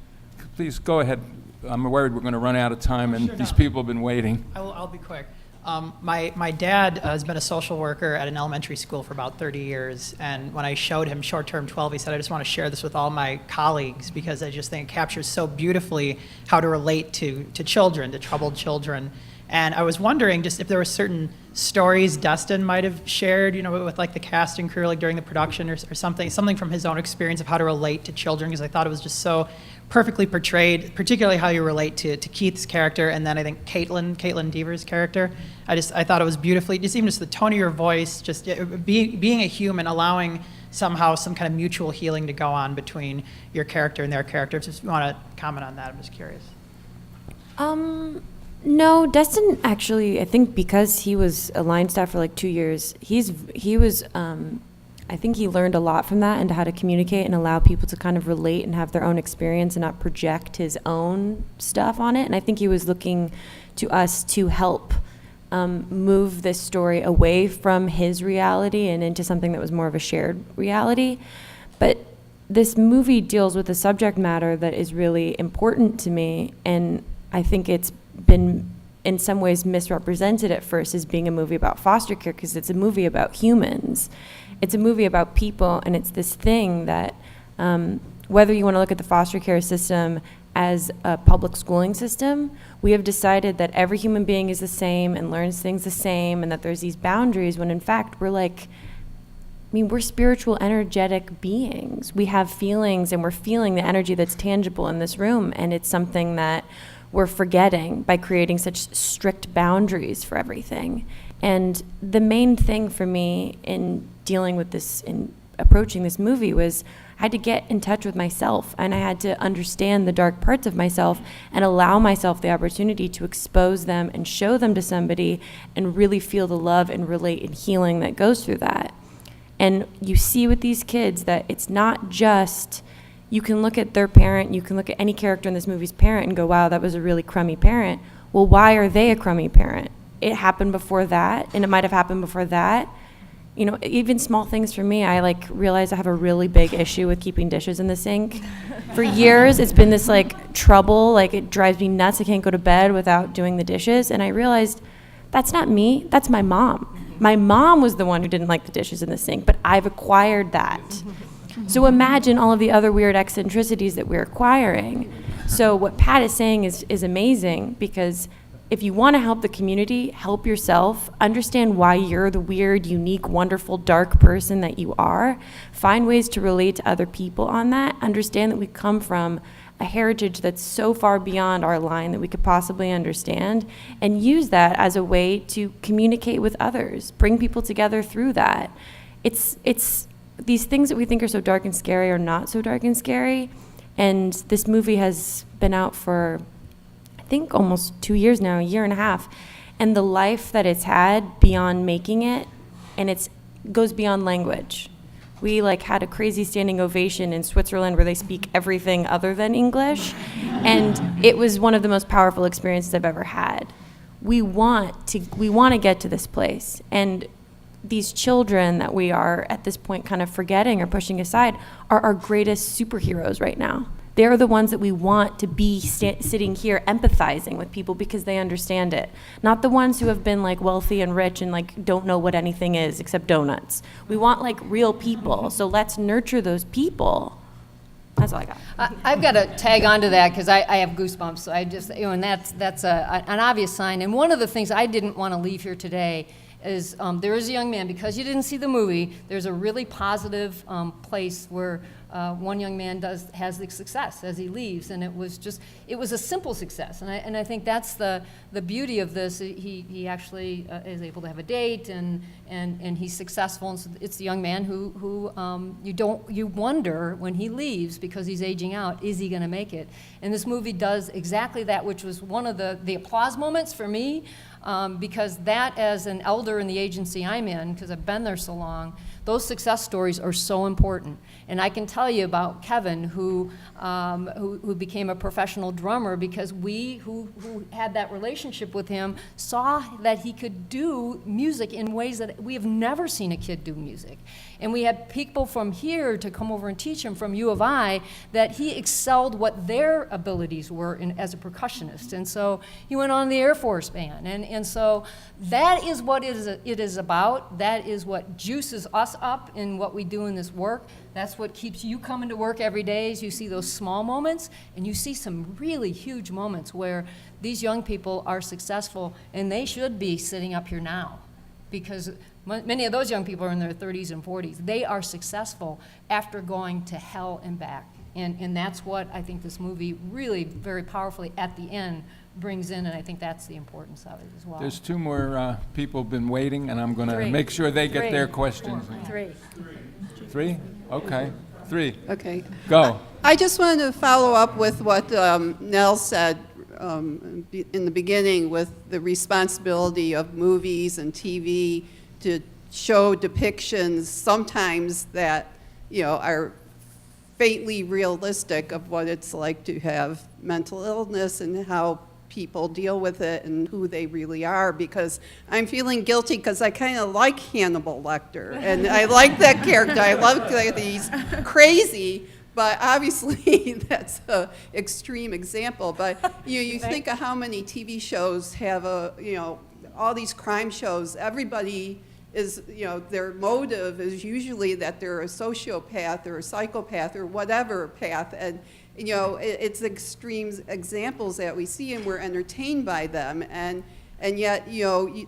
Please go ahead. I'm worried we're going to run out of time, and these people have been waiting. I'll be quick. My dad has been a social worker at an elementary school for about 30 years, and when I showed him Short-Term 12, he said, I just want to share this with all my colleagues because I just think it captures so beautifully how to relate to children, to troubled children. And I was wondering just if there were certain stories Dustin might have shared, with like the cast and crew, like during the production or something from his own experience of how to relate to children, because I thought it was just so perfectly portrayed, particularly how you relate to Keith's character, and then I think Caitlin Deaver's character. I thought it was beautifully, even just the tone of your voice, just being a human, allowing somehow some kind of mutual healing to go on between your character and their character. Just want to comment on that, I'm just curious. No, Dustin actually, I think because he was a line staff for like 2 years, I think he learned a lot from that and how to communicate and allow people to kind of relate and have their own experience and not project his own stuff on it. And I think he was looking to us to help move this story away from his reality and into something that was more of a shared reality. But this movie deals with a subject matter that is really important to me, and I think it's been in some ways misrepresented at first as being a movie about foster care, because it's a movie about humans. It's a movie about people, and it's this thing that whether you want to look at the foster care system as a public schooling system, we have decided that every human being is the same and learns things the same, and that there's these boundaries, when in fact we're spiritual, energetic beings. We have feelings, and we're feeling the energy that's tangible in this room, and it's something that we're forgetting by creating such strict boundaries for everything. And the main thing for me in dealing with this, in approaching this movie, was I had to get in touch with myself, and I had to understand the dark parts of myself and allow myself the opportunity to expose them and show them to somebody and really feel the love and relate and healing that goes through that. And you see with these kids that it's not just, you can look at their parent, you can look at any character in this movie's parent and go, wow, that was a really crummy parent. Well, why are they a crummy parent? It happened before that, and it might have happened before that. Even small things for me, I realize I have a really big issue with keeping dishes in the sink. For years, it's been this trouble, it drives me nuts. I can't go to bed without doing the dishes. And I realized that's not me, that's my mom. My mom was the one who didn't like the dishes in the sink, but I've acquired that. So imagine all of the other weird eccentricities that we're acquiring. So what Pat is saying is amazing, because if you want to help the community, help yourself, understand why you're the weird, unique, wonderful, dark person that you are, find ways to relate to other people on that, understand that we come from a heritage that's so far beyond our line that we could possibly understand, and use that as a way to communicate with others, bring people together through that. It's these things that we think are so dark and scary are not so dark and scary, and this movie has been out for, I think, almost 2 years now, a year and a half, and the life that it's had beyond making it, and it goes beyond language. We had a crazy standing ovation in Switzerland where they speak everything other than English, and it was one of the most powerful experiences I've ever had. We want to get to this place, and these children that we are at this point kind of forgetting or pushing aside are our greatest superheroes right now. They're the ones that we want to be sitting here empathizing with people because they understand it. Not the ones who have been wealthy and rich and don't know what anything is except donuts. We want real people, so let's nurture those people. That's all I got. I've got to tag onto that because I have goosebumps. So I just, and that's an obvious sign. And one of the things I didn't want to leave here today is there is a young man, because you didn't see the movie, there's a really positive place where one young man has the success as he leaves, and it was a simple success, and I think that's the beauty of this. He actually is able to have a date, and he's successful, and so it's the young man who you wonder when he leaves, because he's aging out, is he going to make it? And this movie does exactly that, which was one of the applause moments for me, because that, as an elder in the agency I'm in, because I've been there so long, those success stories are so important. And I can tell you about Kevin, who became a professional drummer, because we, who had that relationship with him, saw that he could do music in ways that we have never seen a kid do music. And we had people from here to come over and teach him from U of I, that he excelled what their abilities were as a percussionist. And so he went on the Air Force Band. And so that is what it is about. That is what juices us up in what we do in this work. That's what keeps you coming to work every day, is you see those small moments, and you see some really huge moments where these young people are successful, and they should be sitting up here now, because many of those young people are in their 30s and 40s. They are successful after going to hell and back. And that's what I think this movie really very powerfully at the end brings in, and I think that's the importance of it as well. There's two more people been waiting, and I'm going to Three. make sure they get Three. their questions. Three. Three? Okay. Three. Okay. Go. I just wanted to follow up with what Nell said in the beginning, with the responsibility of movies and TV to show depictions sometimes that, are faintly realistic of what it's like to have mental illness and how people deal with it and who they really are, because I'm feeling guilty because I kind of like Hannibal Lecter, and I like that character. I love that he's crazy, but obviously that's an extreme example. But you think of how many TV shows have all these crime shows. Everybody is, their motive is usually that they're a sociopath or a psychopath or whatever path, and it's extreme examples that we see, and we're entertained by them, and yet,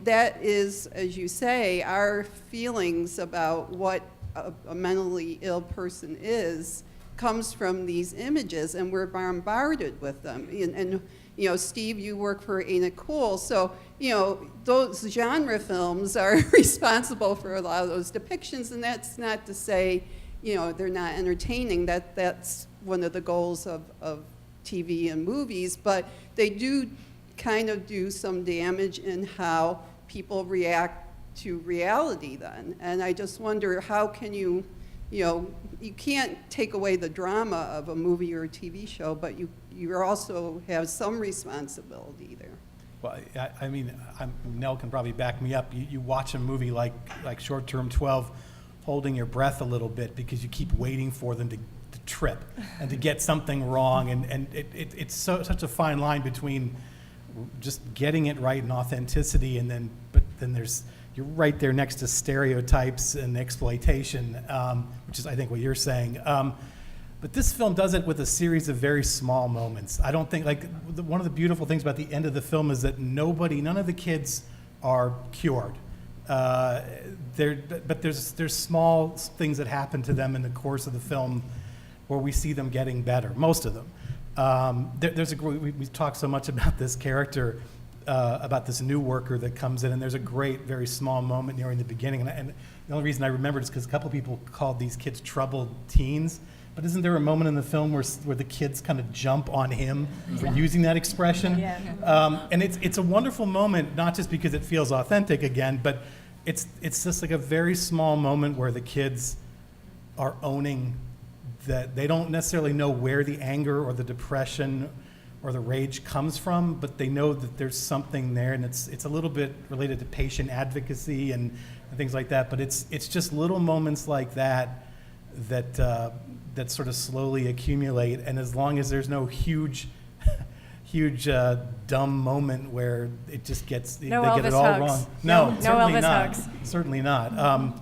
that is, as you say, our feelings about what a mentally ill person is comes from these images, and we're bombarded with them. And Steve, you work for Ain't It Cool, so, those genre films are responsible for a lot of those depictions, and that's not to say, they're not entertaining. That's one of the goals of TV and movies, but they do kind of do some damage in how people react to reality then. And I just wonder, how can you can't take away the drama of a movie or a TV show, but you also have some responsibility there. Well, I mean, Nell can probably back me up. You watch a movie like Short Term 12, holding your breath a little bit, because you keep waiting for them to trip and to get something wrong, and it's such a fine line between just getting it right and authenticity, but then you're right there next to stereotypes and exploitation, which is, I think, what you're saying. But this film does it with a series of very small moments. I don't think, one of the beautiful things about the end of the film is that none of the kids are cured. But there's small things that happen to them in the course of the film where we see them getting better, most of them. We talk so much about this character, about this new worker that comes in, and there's a great, very small moment near in the beginning. And the only reason I remembered is because a couple people called these kids troubled teens. But isn't there a moment in the film where the kids kind of jump on him for using that expression? Yeah. And it's a wonderful moment, not just because it feels authentic again, but it's just like a very small moment where the kids are owning that they don't necessarily know where the anger or the depression or the rage comes from, but they know that there's something there, and it's a little bit related to patient advocacy and things like that. But it's just little moments like that sort of slowly accumulate, and as long as there's no huge dumb moment where it just gets they get it all wrong. No, certainly Elvis not. hugs. Certainly not.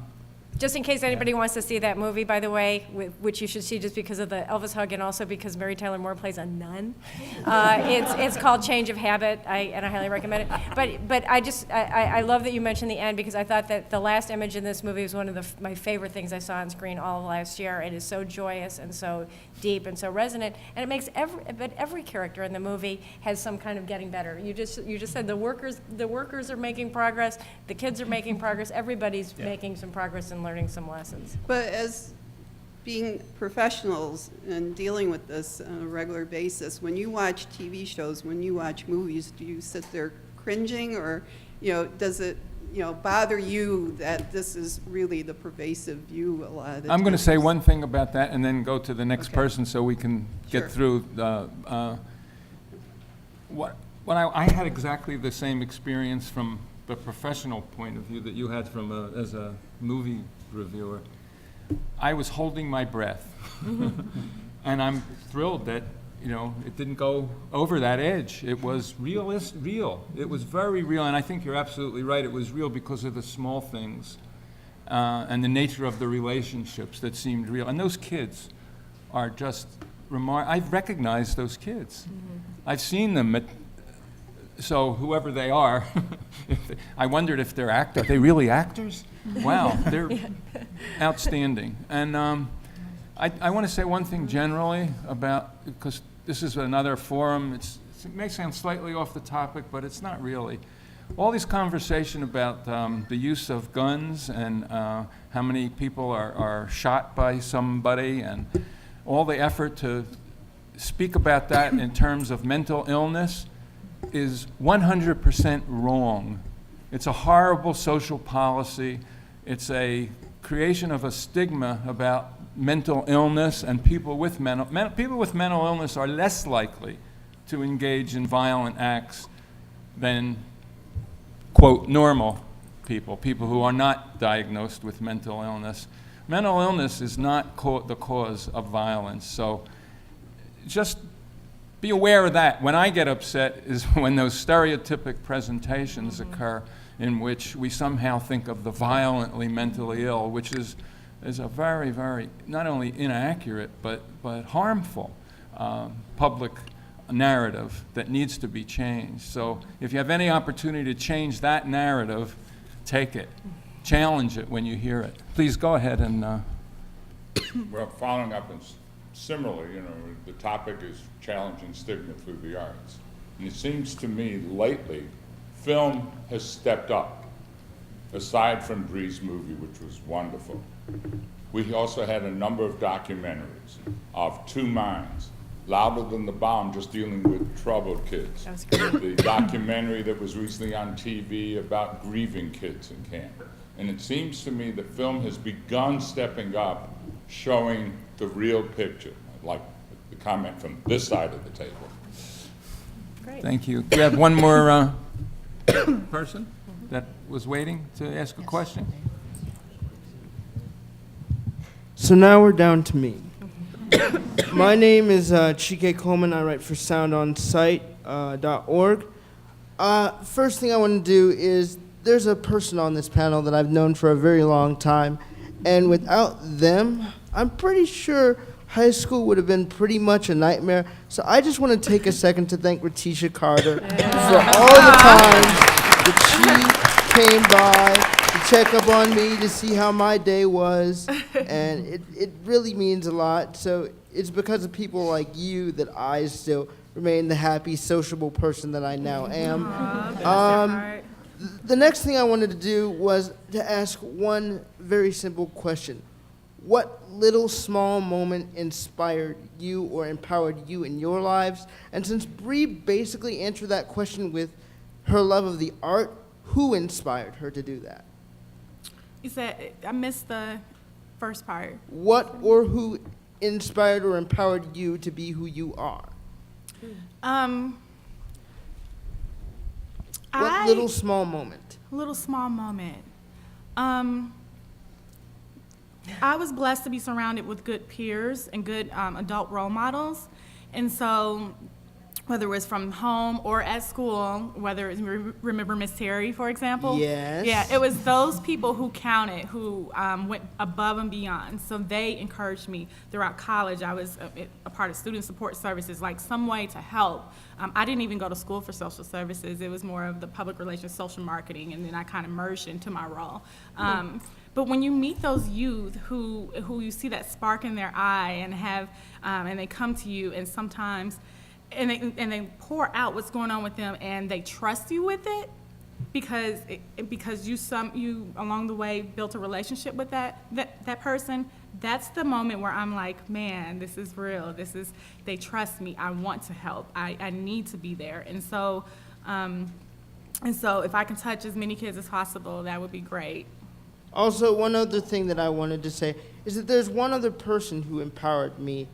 Just in case anybody wants to see that movie, by the way, which you should see just because of the Elvis hug and also because Mary Tyler Moore plays a nun. It's called Change of Habit, and I highly recommend it. But I love that you mentioned the end, because I thought that the last image in this movie was one of my favorite things I saw on screen all of last year. It is so joyous and so deep and so resonant, and it makes every character in the movie has some kind of getting better. You just said the workers are making progress, the kids are making progress, everybody's making some progress and learning some lessons. But as being professionals and dealing with this on a regular basis, when you watch TV shows, when you watch movies, do you sit there cringing, or does it bother you that this is really the pervasive view a lot of the I'm going to times? say one thing about that and then go to the next person so we can Sure. get through the, I had exactly the same experience from the professional point of view that you had as a movie reviewer. I was holding my breath. And I'm thrilled that, it didn't go over that edge. It was real. It was very real, and I think you're absolutely right. It was real because of the small things and the nature of the relationships that seemed real. And those kids are just remarkable. I've recognized those kids. I've seen them so whoever they are, I wondered if they're actors. Are they really actors? Wow, they're outstanding. And I want to say one thing generally about, because this is another forum, it may sound slightly off the topic, but it's not really. All this conversation about the use of guns and how many people are shot by somebody, and all the effort to speak about that in terms of mental illness is 100% wrong. It's a horrible social policy. It's a creation of a stigma about mental illness, and people with mental illness are less likely to engage in violent acts than, quote, normal people who are not diagnosed with mental illness. Mental illness is not the cause of violence, so just be aware of that. When I get upset is when those stereotypic presentations occur in which we somehow think of the violently mentally ill, which is a very, very, not only inaccurate, but harmful public narrative that needs to be changed. So if you have any opportunity to change that narrative, take it. Challenge it when you hear it. Please go ahead and... Well, following up and similarly, the topic is challenging stigma through the arts. And it seems to me lately, film has stepped up, aside from Bree's movie, which was wonderful. We also had a number of documentaries of Two Minds, Louder Than the Bomb, just dealing with troubled kids. That was great. The documentary that was recently on TV about grieving kids in camp. And it seems to me that film has begun stepping up, showing the real picture. I'd like the comment from this side of the table. Great. Thank you. We have one more person that was waiting to ask a question. So now we're down to me. My name is Chike Coleman. I write for soundonsight.org. First thing I want to do is, there's a person on this panel that I've known for a very long time, and without them, I'm pretty sure high school would have been pretty much a nightmare. So I just want to take a second to thank Ratisha Carter for all the times that she came by to check up on me, to see how my day was, and it really means a lot. So it's because of people like you that I still remain the happy, sociable person that I now am. The next thing I wanted to do was to ask one very simple question. What little small moment inspired you or empowered you in your lives? And since Bree basically answered that question with her love of the art, who inspired her to do that? You said, I missed the first part. What or who inspired or empowered you to be who you are? What little small moment? Little small moment. I was blessed to be surrounded with good peers and good adult role models. And so whether it was from home or at school, whether it's, remember Miss Terry, for example? Yes. Yeah, it was those people who counted, who went above and beyond. So they encouraged me throughout college. I was a part of student support services, like some way to help. I didn't even go to school for social services. It was more of the public relations, social marketing, and then I kind of merged into my role. But when you meet those youth who you see that spark in their eye and have, and they come to you, and sometimes, and they pour out what's going on with them, and they trust you with it, because you along the way built a relationship with that person. That's the moment where I'm like, man, this is real. They trust me. I want to help. I need to be there. And so if I can touch as many kids as possible, that would be great. Also, one other thing that I wanted to say is that there's one other person who empowered me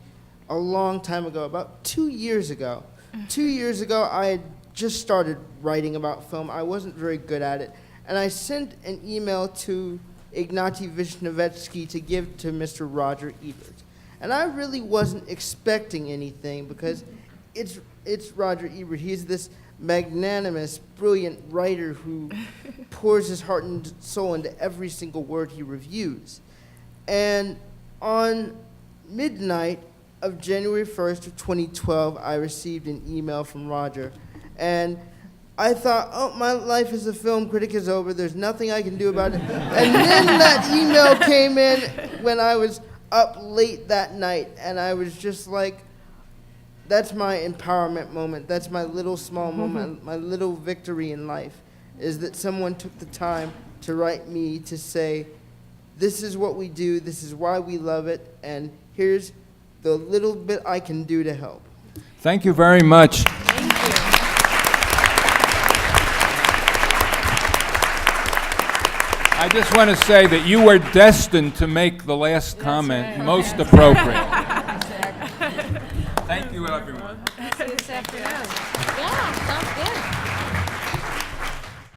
a long time ago, about 2 years ago. 2 years ago, I had just started writing about film. I wasn't very good at it. And I sent an email to Ignaty Vishnevetsky to give to Mr. Roger Ebert. And I really wasn't expecting anything, because it's Roger Ebert. He's this magnanimous, brilliant writer who pours his heart and soul into every single word he reviews. And on midnight of January 1st of 2012, I received an email from Roger. And I thought, oh, my life as a film critic is over. There's nothing I can do about it. And then that email came in when I was up late that night, and I was just like, that's my empowerment moment. That's my little small moment, my little victory in life, is that someone took the time to write me to say, this is what we do, this is why we love it, and here's the little bit I can do to help. Thank you very much. Thank you. I just want to say that you were destined to make the last comment most appropriate. Thank you, everyone. See you this afternoon. Yeah, sounds good.